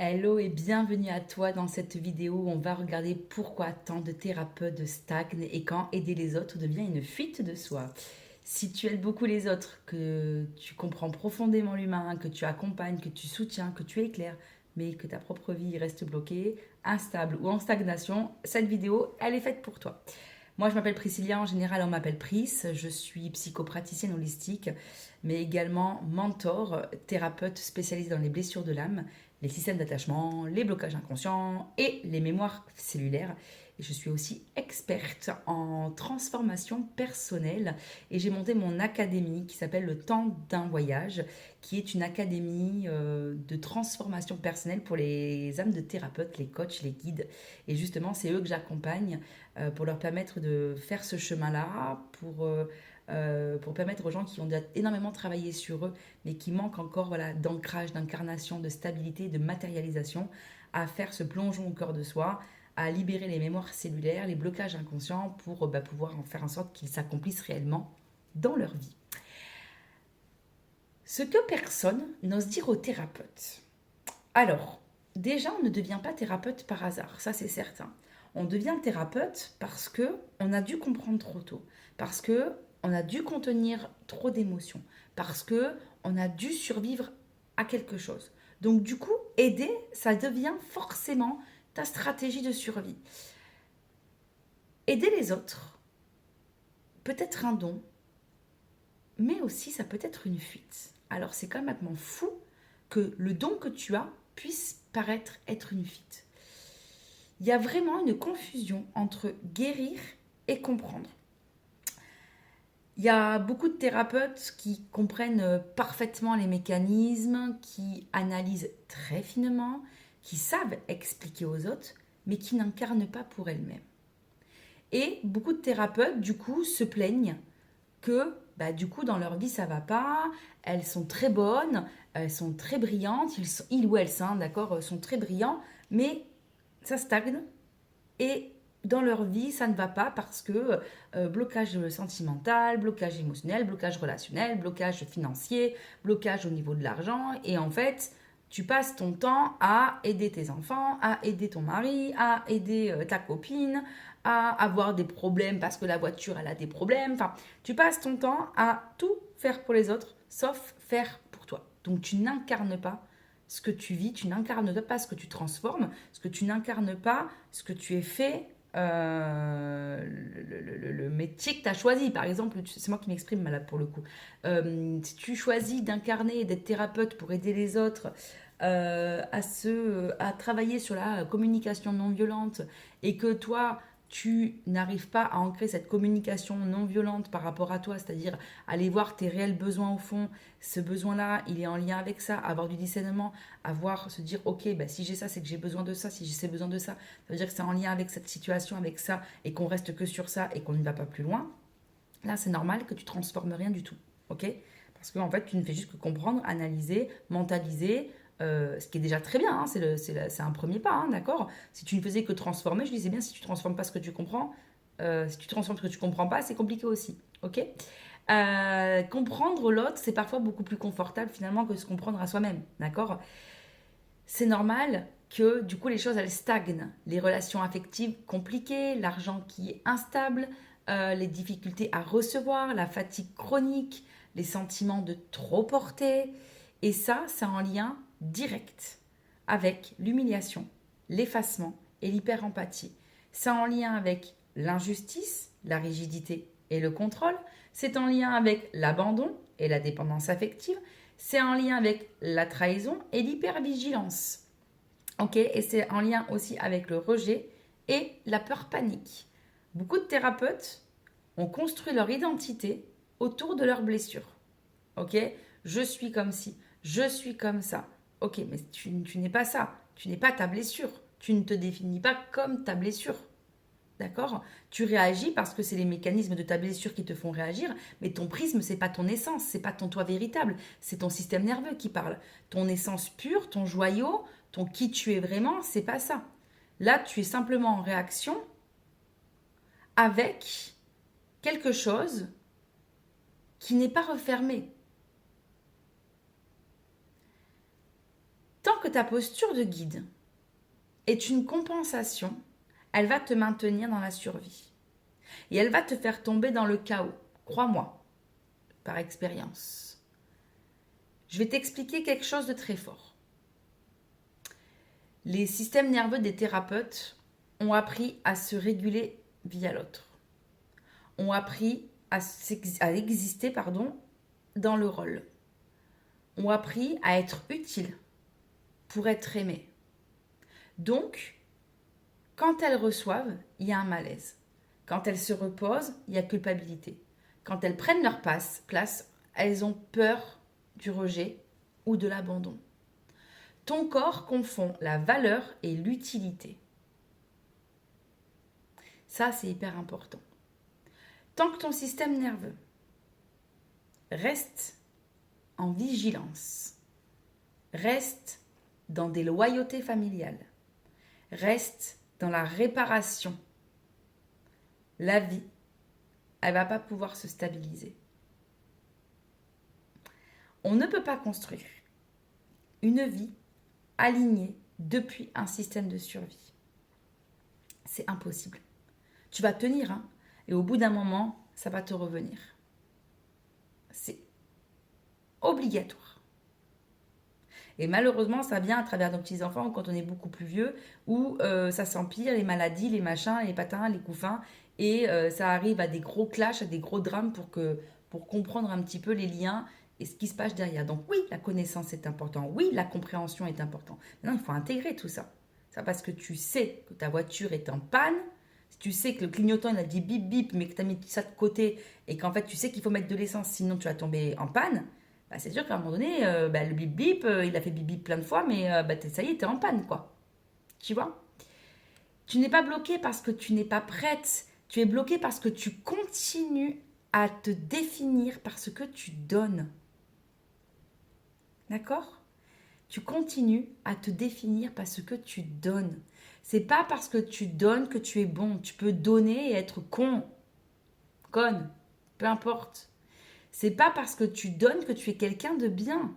Hello et bienvenue à toi dans cette vidéo où on va regarder pourquoi tant de thérapeutes stagnent et quand aider les autres devient une fuite de soi. Si tu aides beaucoup les autres, que tu comprends profondément l'humain, que tu accompagnes, que tu soutiens, que tu éclaires, mais que ta propre vie reste bloquée, instable ou en stagnation, cette vidéo, elle est faite pour toi. Moi, je m'appelle Priscilla, en général, on m'appelle Pris. Je suis psychopraticienne holistique, mais également mentor, thérapeute spécialisée dans les blessures de l'âme, les systèmes d'attachement, les blocages inconscients et les mémoires cellulaires. Et je suis aussi experte en transformation personnelle et j'ai monté mon académie qui s'appelle Le Temps d'un voyage, qui est une académie de transformation personnelle pour les âmes de thérapeutes, les coachs, les guides. Et justement, c'est eux que j'accompagne pour leur permettre de faire ce chemin-là, pour permettre aux gens qui ont déjà énormément travaillé sur eux, mais qui manquent encore voilà, d'ancrage, d'incarnation, de stabilité, de matérialisation, à faire ce plongeon au cœur de soi, à libérer les mémoires cellulaires, les blocages inconscients pour pouvoir en faire en sorte qu'ils s'accomplissent réellement dans leur vie. Ce que personne n'ose dire aux thérapeutes. Alors, déjà, on ne devient pas thérapeute par hasard, ça c'est certain. On devient thérapeute parce que on a dû comprendre trop tôt, parce que on a dû contenir trop d'émotions, parce que on a dû survivre à quelque chose. Donc du coup, aider, ça devient forcément ta stratégie de survie. Aider les autres peut être un don, mais aussi ça peut être une fuite. Alors c'est quand même fou que le don que tu as puisse paraître être une fuite. Il y a vraiment une confusion entre guérir et comprendre. Il y a beaucoup de thérapeutes qui comprennent parfaitement les mécanismes, qui analysent très finement, qui savent expliquer aux autres, mais qui n'incarnent pas pour elles-mêmes. Et beaucoup de thérapeutes, du coup, se plaignent que, du coup, dans leur vie, ça va pas, elles sont très bonnes, elles sont très brillantes, ils ou elles, d'accord, sont très brillants, mais ça stagne et dans leur vie, ça ne va pas parce que blocage sentimental, blocage émotionnel, blocage relationnel, blocage financier, blocage au niveau de l'argent. Et en fait, tu passes ton temps à aider tes enfants, à aider ton mari, à aider ta copine, à avoir des problèmes parce que la voiture, elle a des problèmes. Enfin, tu passes ton temps à tout faire pour les autres, sauf faire pour toi. Donc, tu n'incarnes pas ce que tu vis, tu n'incarnes pas ce que tu transformes, ce que tu n'incarnes pas ce que tu es fait, le métier que tu as choisi. Par exemple, c'est moi qui m'exprime malade pour le coup. Si tu choisis d'incarner et d'être thérapeute pour aider les autres à travailler sur la communication non violente et que toi, tu n'arrives pas à ancrer cette communication non violente par rapport à toi, c'est-à-dire aller voir tes réels besoins au fond, ce besoin-là, il est en lien avec ça, avoir du discernement, avoir, se dire, ok, si j'ai ça, c'est que j'ai besoin de ça, si j'ai besoin de ça, ça veut dire que c'est en lien avec cette situation, avec ça, et qu'on reste que sur ça et qu'on ne va pas plus loin. Là, c'est normal que tu transformes rien du tout, ok? Parce qu'en fait, tu ne fais juste que comprendre, analyser, mentaliser, ce qui est déjà très bien, hein, c'est un premier pas, hein, d'accord? Si tu ne faisais que transformer, je disais bien, si tu ne transformes pas ce que tu comprends, si tu transformes ce que tu ne comprends pas, c'est compliqué aussi, ok? Comprendre l'autre, c'est parfois beaucoup plus confortable finalement que se comprendre à soi-même, d'accord? C'est normal que du coup les choses elles stagnent, les relations affectives compliquées, l'argent qui est instable, les difficultés à recevoir, la fatigue chronique, les sentiments de trop porter. Et ça, c'est en lien direct avec l'humiliation, l'effacement et l'hyper-empathie. C'est en lien avec l'injustice, la rigidité et le contrôle. C'est en lien avec l'abandon et la dépendance affective. C'est en lien avec la trahison et l'hypervigilance. Ok, et c'est en lien aussi avec le rejet et la peur panique. Beaucoup de thérapeutes ont construit leur identité autour de leurs blessures. Ok, je suis comme ci, je suis comme ça. Ok, mais tu n'es pas ça, tu n'es pas ta blessure. Tu ne te définis pas comme ta blessure. D'accord? Tu réagis parce que c'est les mécanismes de ta blessure qui te font réagir, mais ton prisme, c'est pas ton essence, c'est pas ton toi véritable, c'est ton système nerveux qui parle. Ton essence pure, ton joyau, ton qui tu es vraiment, c'est pas ça. Là, tu es simplement en réaction avec quelque chose qui n'est pas refermé. Tant que ta posture de guide est une compensation, elle va te maintenir dans la survie. Et elle va te faire tomber dans le chaos. Crois-moi, par expérience. Je vais t'expliquer quelque chose de très fort. Les systèmes nerveux des thérapeutes ont appris à se réguler via l'autre. Ont appris à exister dans le rôle. Ont appris à être utiles pour être aimés. Donc, quand elles reçoivent, il y a un malaise. Quand elles se reposent, il y a culpabilité. Quand elles prennent leur place, elles ont peur du rejet ou de l'abandon. Ton corps confond la valeur et l'utilité. Ça, c'est hyper important. Tant que ton système nerveux reste en vigilance, reste dans des loyautés familiales, reste dans la réparation, la vie, elle ne va pas pouvoir se stabiliser. On ne peut pas construire une vie alignée depuis un système de survie. C'est impossible. Tu vas tenir, hein, et au bout d'un moment, ça va te revenir. C'est obligatoire. Et malheureusement, ça vient à travers nos petits-enfants quand on est beaucoup plus vieux, où ça s'empire, les maladies, les machins, les patins, les couffins, et ça arrive à des gros clashs, à des gros drames pour comprendre un petit peu les liens et ce qui se passe derrière. Donc oui, la connaissance est importante, oui, la compréhension est importante. Maintenant, il faut intégrer tout ça. C'est parce que tu sais que ta voiture est en panne, si tu sais que le clignotant il a dit bip bip, mais que tu as mis ça de côté, et qu'en fait tu sais qu'il faut mettre de l'essence, sinon tu vas tomber en panne, bah, c'est sûr qu'à un moment donné, le bip bip, il a fait bip bip plein de fois, mais ça y est, t'es en panne, quoi. Tu vois? Tu n'es pas bloqué parce que tu n'es pas prête. Tu es bloqué parce que tu continues à te définir par ce que tu donnes. D'accord? Tu continues à te définir par ce que tu donnes. C'est pas parce que tu donnes que tu es bon. Tu peux donner et être conne, peu importe. C'est pas parce que tu donnes que tu es quelqu'un de bien.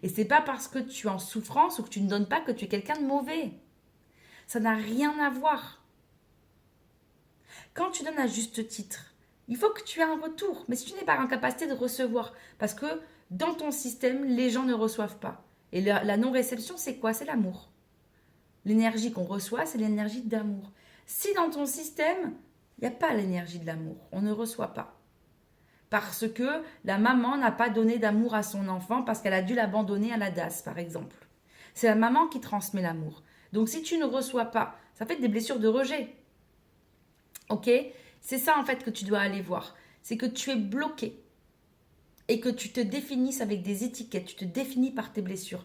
Et c'est pas parce que tu es en souffrance ou que tu ne donnes pas que tu es quelqu'un de mauvais. Ça n'a rien à voir. Quand tu donnes à juste titre, il faut que tu aies un retour. Mais si tu n'es pas en capacité de recevoir, parce que dans ton système, les gens ne reçoivent pas. Et la non-réception, c'est quoi? C'est l'amour. L'énergie qu'on reçoit, c'est l'énergie d'amour. Si dans ton système, il n'y a pas l'énergie de l'amour, on ne reçoit pas. Parce que la maman n'a pas donné d'amour à son enfant parce qu'elle a dû l'abandonner à la DAS, par exemple. C'est la maman qui transmet l'amour. Donc si tu ne reçois pas, ça fait des blessures de rejet. Ok? C'est ça en fait que tu dois aller voir. C'est que tu es bloqué et que tu te définisses avec des étiquettes. Tu te définis par tes blessures.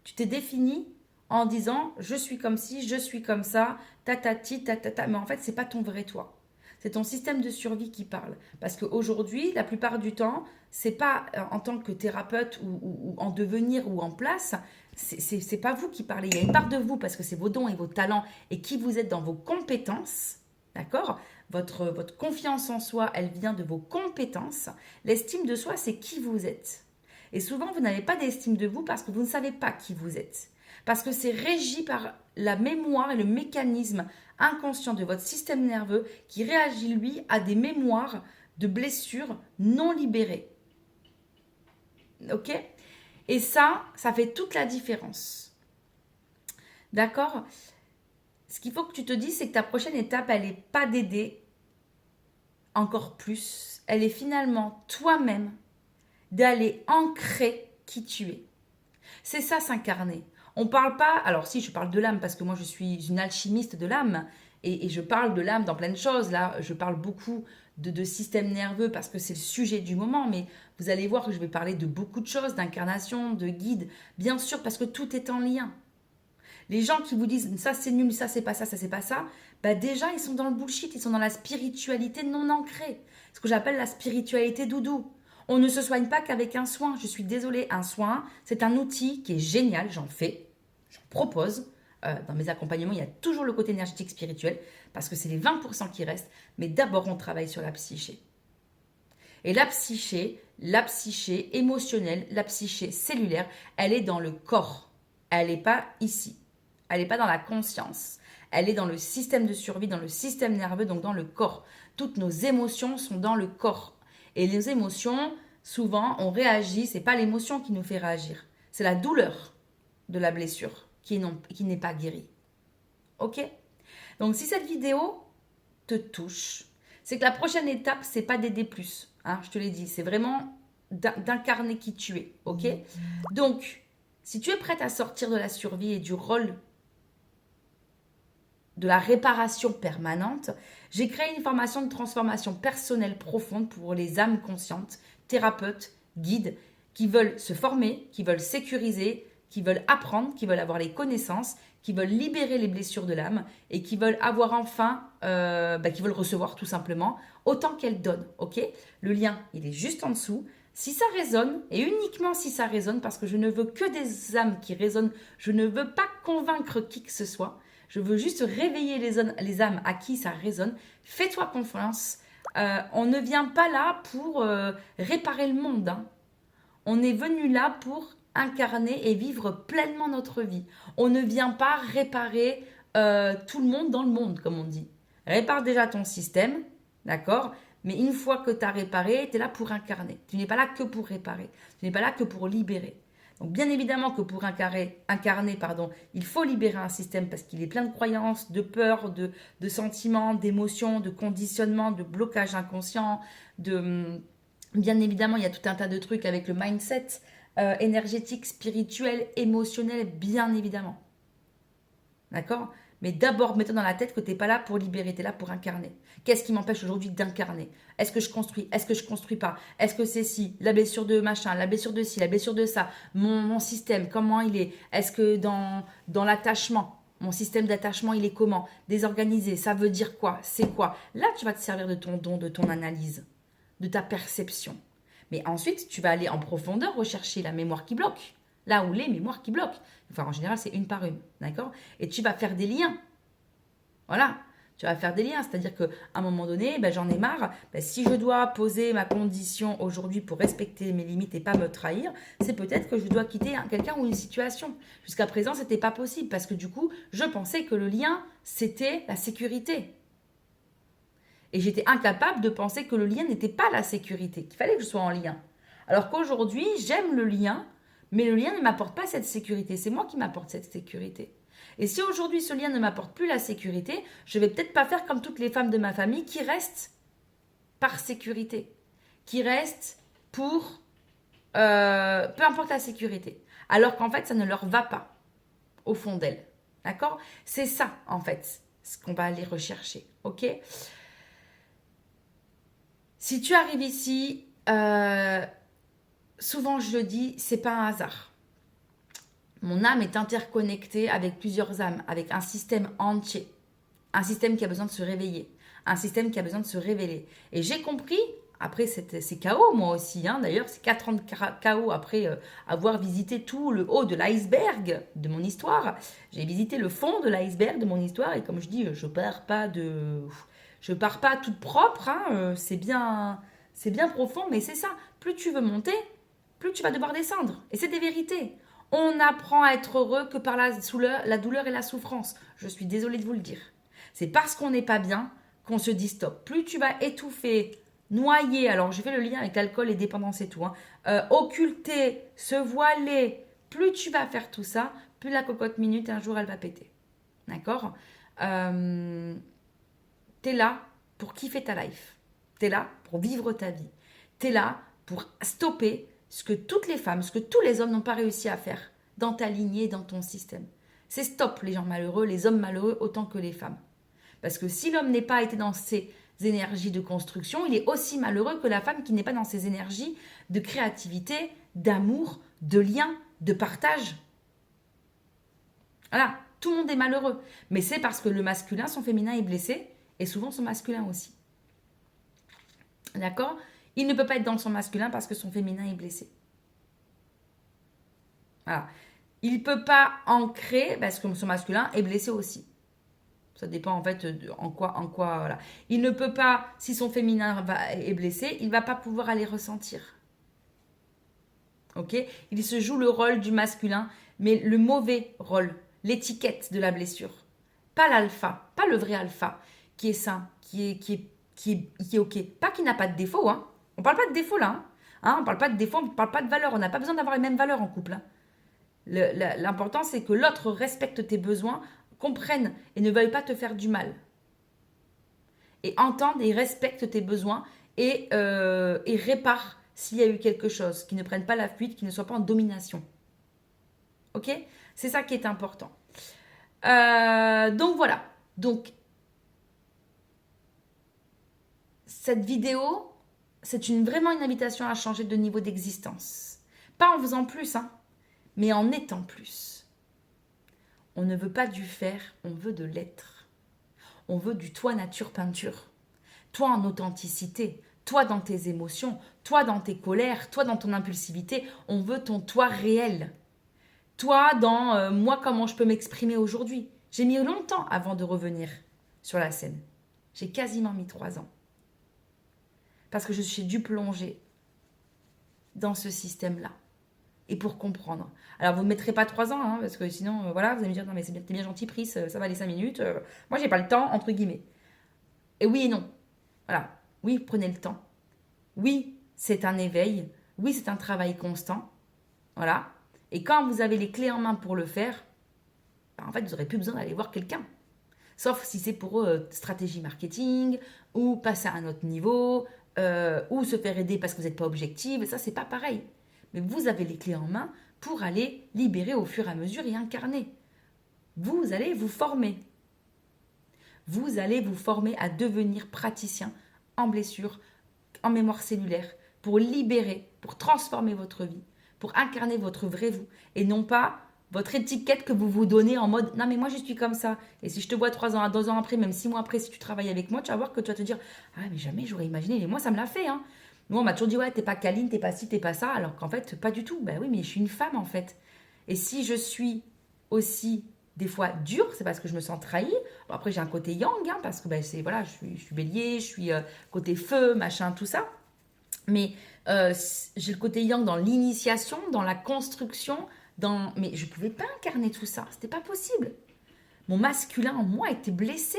Tu te définis en disant je suis comme ci, je suis comme ça, tatati, tatata. Mais en fait, c'est pas ton vrai toi. C'est ton système de survie qui parle. Parce qu'aujourd'hui, la plupart du temps, c'est pas en tant que thérapeute ou en devenir ou en place, c'est pas vous qui parlez. Il y a une part de vous parce que c'est vos dons et vos talents et qui vous êtes dans vos compétences. D'accord? Votre confiance en soi, elle vient de vos compétences. L'estime de soi, c'est qui vous êtes. Et souvent, vous n'avez pas d'estime de vous parce que vous ne savez pas qui vous êtes. Parce que c'est régi par la mémoire et le mécanisme inconscient de votre système nerveux qui réagit, lui, à des mémoires de blessures non libérées. Ok? Et ça fait toute la différence. D'accord? Ce qu'il faut que tu te dises, c'est que ta prochaine étape, elle n'est pas d'aider encore plus. Elle est finalement toi-même d'aller ancrer qui tu es. C'est ça, s'incarner. On parle pas, alors si je parle de l'âme parce que moi je suis une alchimiste de l'âme et je parle de l'âme dans plein de choses. Là, je parle beaucoup de système nerveux parce que c'est le sujet du moment, mais vous allez voir que je vais parler de beaucoup de choses, d'incarnation, de guide, bien sûr parce que tout est en lien. Les gens qui vous disent ça c'est nul, ça c'est pas ça, ça c'est pas ça, bah déjà ils sont dans le bullshit, ils sont dans la spiritualité non ancrée. Ce que j'appelle la spiritualité doudou. On ne se soigne pas qu'avec un soin. Je suis désolée, un soin, c'est un outil qui est génial, j'en fais, j'en propose. Dans mes accompagnements, il y a toujours le côté énergétique spirituel, parce que c'est les 20% qui restent, mais d'abord on travaille sur la psyché. Et la psyché émotionnelle, la psyché cellulaire, elle est dans le corps. Elle n'est pas ici. Elle n'est pas dans la conscience. Elle est dans le système de survie, dans le système nerveux, donc dans le corps. Toutes nos émotions sont dans le corps. Et les émotions, souvent, on réagit. C'est pas l'émotion qui nous fait réagir. C'est la douleur de la blessure qui n'est pas guérie. Ok? Donc, si cette vidéo te touche, c'est que la prochaine étape, c'est pas d'aider plus. Hein, je te l'ai dit, c'est vraiment d'incarner qui tu es. Ok? Donc, si tu es prête à sortir de la survie et du rôle de la réparation permanente, j'ai créé une formation de transformation personnelle profonde pour les âmes conscientes, thérapeutes, guides, qui veulent se former, qui veulent sécuriser, qui veulent apprendre, qui veulent avoir les connaissances, qui veulent libérer les blessures de l'âme et qui veulent avoir enfin, qui veulent recevoir tout simplement autant qu'elles donnent. Ok? Le lien, il est juste en dessous. Si ça résonne, et uniquement si ça résonne, parce que je ne veux que des âmes qui résonnent, je ne veux pas convaincre qui que ce soit, je veux juste réveiller les âmes à qui ça résonne. Fais-toi confiance. On ne vient pas là pour réparer le monde. Hein. On est venu là pour incarner et vivre pleinement notre vie. On ne vient pas réparer tout le monde dans le monde, comme on dit. Répare déjà ton système, d'accord? Mais une fois que tu as réparé, tu es là pour incarner. Tu n'es pas là que pour réparer. Tu n'es pas là que pour libérer. Donc bien évidemment que pour incarner, il faut libérer un système parce qu'il est plein de croyances, de peurs, de sentiments, d'émotions, de conditionnements, de blocages inconscients, bien évidemment, il y a tout un tas de trucs avec le mindset énergétique, spirituel, émotionnel, bien évidemment. D'accord? Mais d'abord, mets-toi dans la tête que tu n'es pas là pour libérer, tu es là pour incarner. Qu'est-ce qui m'empêche aujourd'hui d'incarner? Est-ce que je construis? Est-ce que je construis pas? Est-ce que c'est ci? La blessure de machin, la blessure de ci, la blessure de ça, mon système, comment il est? Est-ce que dans l'attachement, mon système d'attachement, il est comment? Désorganisé, ça veut dire quoi? C'est quoi? Là, tu vas te servir de ton don, de ton analyse, de ta perception. Mais ensuite, tu vas aller en profondeur rechercher la mémoire qui bloque. Là où les mémoires qui bloquent. Enfin, en général, c'est une par une. D'accord? Et tu vas faire des liens. Voilà. Tu vas faire des liens. C'est-à-dire qu'à un moment donné, j'en ai marre. Si je dois poser ma condition aujourd'hui pour respecter mes limites et pas me trahir, c'est peut-être que je dois quitter quelqu'un ou une situation. Jusqu'à présent, ce n'était pas possible parce que du coup, je pensais que le lien, c'était la sécurité. Et j'étais incapable de penser que le lien n'était pas la sécurité, qu'il fallait que je sois en lien. Alors qu'aujourd'hui, j'aime le lien, mais le lien ne m'apporte pas cette sécurité. C'est moi qui m'apporte cette sécurité. Et si aujourd'hui ce lien ne m'apporte plus la sécurité, je vais peut-être pas faire comme toutes les femmes de ma famille qui restent par sécurité, qui restent pour peu importe la sécurité. Alors qu'en fait, ça ne leur va pas au fond d'elles. D'accord? C'est ça, en fait, ce qu'on va aller rechercher. Ok? Si tu arrives ici, souvent je le dis, c'est pas un hasard. Mon âme est interconnectée avec plusieurs âmes, avec un système entier. Un système qui a besoin de se réveiller. Un système qui a besoin de se révéler. Et j'ai compris, après c'est chaos moi aussi, hein, d'ailleurs c'est 4 ans de chaos après avoir visité tout le haut de l'iceberg de mon histoire. J'ai visité le fond de l'iceberg de mon histoire et comme je dis, je pars pas toute propre, hein, c'est bien profond, mais c'est ça. Plus tu veux monter, plus tu vas devoir descendre. Et c'est des vérités. On apprend à être heureux que par la douleur et la souffrance. Je suis désolée de vous le dire. C'est parce qu'on n'est pas bien qu'on se dit stop. Plus tu vas étouffer, noyer, alors je fais le lien avec l'alcool et dépendance et tout, occulter, se voiler, plus tu vas faire tout ça, plus la cocotte minute, un jour, elle va péter. D'accord? T'es là pour kiffer ta life. T'es là pour vivre ta vie. T'es là pour stopper ce que toutes les femmes, ce que tous les hommes n'ont pas réussi à faire dans ta lignée, dans ton système. C'est stop les gens malheureux, les hommes malheureux autant que les femmes. Parce que si l'homme n'est pas été dans ses énergies de construction, il est aussi malheureux que la femme qui n'est pas dans ses énergies de créativité, d'amour, de lien, de partage. Voilà, tout le monde est malheureux. Mais c'est parce que le masculin, son féminin est blessé, et souvent son masculin aussi. D'accord? Il ne peut pas être dans son masculin parce que son féminin est blessé. Voilà. Il ne peut pas ancrer parce que son masculin est blessé aussi. Ça dépend en fait en quoi, voilà. Il ne peut pas, si son féminin est blessé, il ne va pas pouvoir aller ressentir. Ok? Il se joue le rôle du masculin, mais le mauvais rôle, l'étiquette de la blessure. Pas l'alpha, pas le vrai alpha, qui est sain, qui est ok. Pas qu'il n'a pas de défaut, hein. On parle pas de défaut là, hein. Hein, on parle pas de défaut, on parle pas de valeur. On n'a pas besoin d'avoir les mêmes valeurs en couple, hein. L'important, c'est que l'autre respecte tes besoins, comprenne et ne veuille pas te faire du mal. Et entende et respecte tes besoins et répare s'il y a eu quelque chose, qui ne prenne pas la fuite, qui ne soit pas en domination. Ok? C'est ça qui est important. Donc voilà. Donc, cette vidéo, c'est vraiment une invitation à changer de niveau d'existence. Pas en faisant plus, hein, mais en étant plus. On ne veut pas du faire, on veut de l'être. On veut du toi nature peinture. Toi en authenticité, toi dans tes émotions, toi dans tes colères, toi dans ton impulsivité. On veut ton toi réel. Toi dans moi comment je peux m'exprimer aujourd'hui. J'ai mis longtemps avant de revenir sur la scène. J'ai quasiment mis 3 ans. Parce que je suis dû plonger dans ce système-là. Et pour comprendre. Alors, vous ne mettrez pas 3 ans, hein, parce que sinon, voilà, vous allez me dire, non, mais t'es bien gentil, Pris, ça va aller 5 minutes. Moi, j'ai pas le temps, entre guillemets. Et oui et non. Voilà. Oui, prenez le temps. Oui, c'est un éveil. Oui, c'est un travail constant. Voilà. Et quand vous avez les clés en main pour le faire, en fait, vous n'aurez plus besoin d'aller voir quelqu'un. Sauf si c'est pour eux stratégie marketing, ou passer à un autre niveau, ou se faire aider parce que vous n'êtes pas objectif. Et ça, c'est pas pareil. Mais vous avez les clés en main pour aller libérer au fur et à mesure et incarner. Vous allez vous former. Vous allez vous former à devenir praticien en blessure, en mémoire cellulaire, pour libérer, pour transformer votre vie, pour incarner votre vrai vous, et non pas votre étiquette que vous vous donnez en mode « Non mais moi je suis comme ça ». Et si je te vois 3 ans, 2 ans après, même 6 mois après, si tu travailles avec moi, tu vas voir que tu vas te dire « Ah mais jamais j'aurais imaginé ». Et moi ça me l'a fait, hein. Nous, on m'a toujours dit, ouais, t'es pas câline, t'es pas ci, t'es pas ça, alors qu'en fait, pas du tout. Ben oui, mais je suis une femme, en fait. Et si je suis aussi, des fois, dure, c'est parce que je me sens trahie. Bon, après, j'ai un côté yang, hein, parce que, ben, c'est, voilà, je suis bélier, je suis côté feu, machin, tout ça. Mais j'ai le côté yang dans l'initiation, dans la construction, mais je pouvais pas incarner tout ça. C'était pas possible. Mon masculin en moi était blessé.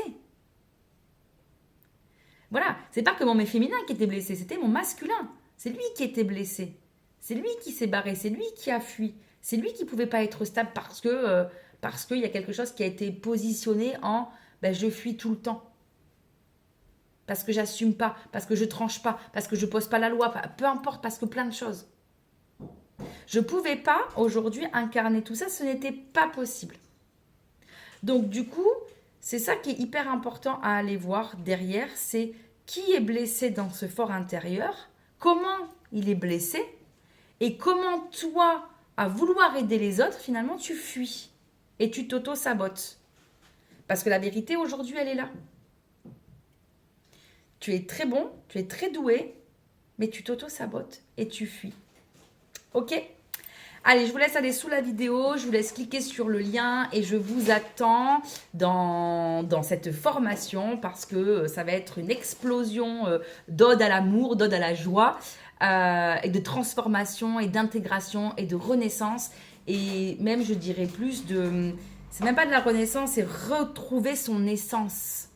Voilà, c'est pas que mon féminin qui était blessé, c'était mon masculin. C'est lui qui était blessé. C'est lui qui s'est barré, c'est lui qui a fui. C'est lui qui pouvait pas être stable parce qu'il y a quelque chose qui a été positionné en ben, je fuis tout le temps. Parce que j'assume pas, parce que je tranche pas, parce que je pose pas la loi, peu importe, parce que plein de choses. Je pouvais pas aujourd'hui incarner tout ça, ce n'était pas possible. Donc du coup, c'est ça qui est hyper important à aller voir derrière, c'est qui est blessé dans ce fort intérieur, comment il est blessé, et comment toi, à vouloir aider les autres, finalement tu fuis et tu t'auto-sabotes. Parce que la vérité aujourd'hui, elle est là. Tu es très bon, tu es très doué, mais tu t'auto-sabotes et tu fuis. Ok ? Allez, je vous laisse aller sous la vidéo, je vous laisse cliquer sur le lien et je vous attends dans cette formation parce que ça va être une explosion d'ode à l'amour, d'ode à la joie et de transformation et d'intégration et de renaissance et même je dirais plus de... C'est même pas de la renaissance, c'est retrouver son essence.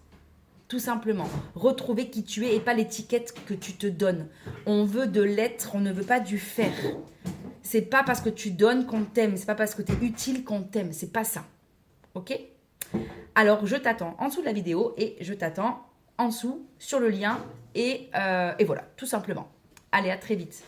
Tout simplement, retrouver qui tu es et pas l'étiquette que tu te donnes. On veut de l'être, on ne veut pas du faire. C'est pas parce que tu donnes qu'on t'aime, c'est pas parce que tu es utile qu'on t'aime, c'est pas ça. Ok ? Alors, je t'attends en dessous de la vidéo et je t'attends en dessous sur le lien et voilà, tout simplement. Allez, à très vite.